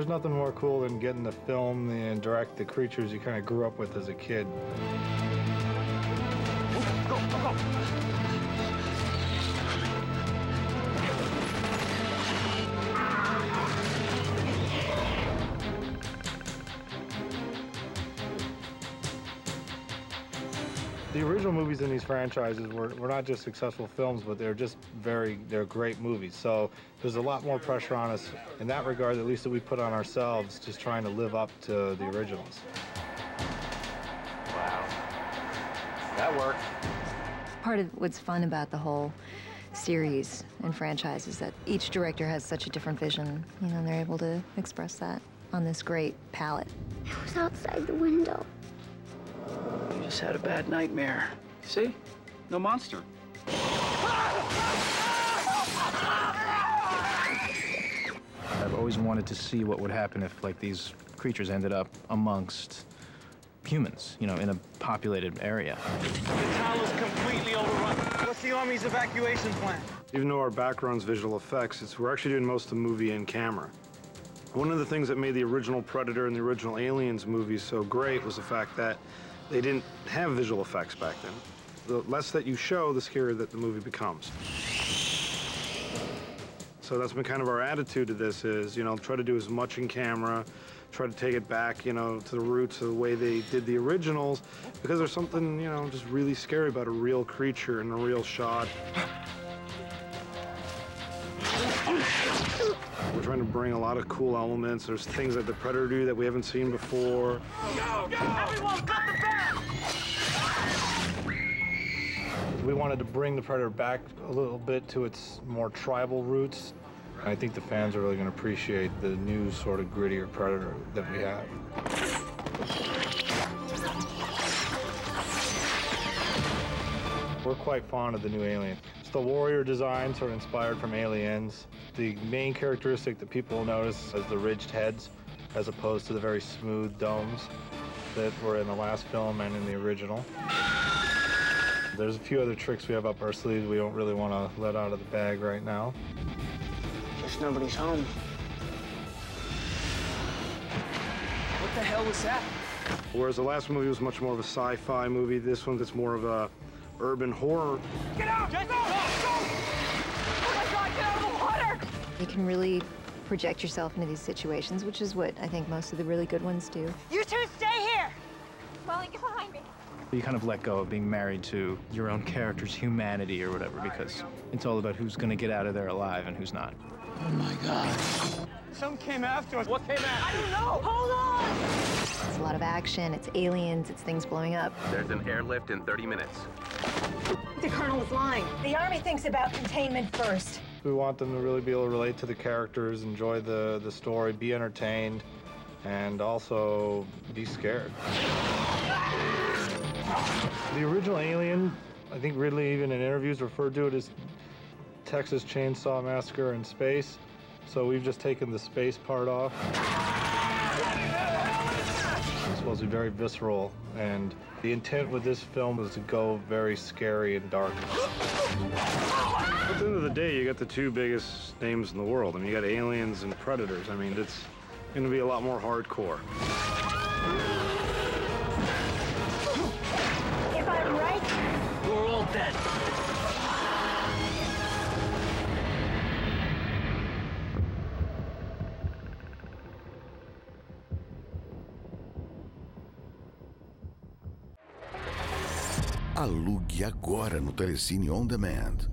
There's nothing more cool than getting to film and direct the creatures you kind of grew up with as a kid. Go, go, go! The original movies in these franchises were not just successful films, but they're great movies. So there's a lot more pressure on us in that regard, at least that we put on ourselves, just trying to live up to the originals. Wow. That worked. Part of what's fun about the whole series and franchise is that each director has such a different vision, and they're able to express that on this great palette. It was outside the window. You just had a bad nightmare. See? No monster. I've always wanted to see what would happen if, these creatures ended up amongst humans, in a populated area. The town is completely overrun. What's the Army's evacuation plan? Even though our background's visual effects, we're actually doing most of the movie in camera. One of the things that made the original Predator and the original Aliens movies so great was the fact that they didn't have visual effects back then. The less that you show, the scarier that the movie becomes. So that's been kind of our attitude to this is, try to do as much in camera, try to take it back, to the roots of the way they did the originals, because there's something, just really scary about a real creature in a real shot. We're trying to bring a lot of cool elements. There's things that the Predator do that we haven't seen before. Go, go! Everyone, cut the back! We wanted to bring the Predator back a little bit to its more tribal roots. I think the fans are really going to appreciate the new sort of grittier Predator that we have. We're quite fond of the new Alien. It's the warrior design, sort of inspired from Aliens. The main characteristic that people will notice is the ridged heads, as opposed to the very smooth domes that were in the last film and in the original. There's a few other tricks we have up our sleeves we don't really want to let out of the bag right now. Guess nobody's home. What the hell was that? Whereas the last movie was much more of a sci-fi movie, this one's more of a urban horror. Get out! Jesse, go! Go! Oh my God, get out of the water! You can really project yourself into these situations, which is what I think most of the really good ones do. You two stay here! Molly, get behind me. You kind of let go of being married to your own character's humanity or whatever, because it's all about who's going to get out of there alive and who's not. Oh my God. Some came after us. What came after? I don't know. Hold on! It's a lot of action, it's aliens, it's things blowing up. There's an airlift in 30 minutes. The Colonel is lying. The Army thinks about containment first. We want them to really be able to relate to the characters, enjoy the story, be entertained, and also be scared. The original Alien, I think Ridley even in interviews referred to it as Texas Chainsaw Massacre in space. So we've just taken the space part off. It's supposed to be very visceral, and the intent with this film was to go very scary and dark. At the end of the day, you got the two biggest names in the world. I mean, you got Aliens and Predators. I mean, it's going to be a lot more hardcore. If I'm right, We're all dead. Alugue agora no Telecine On Demand.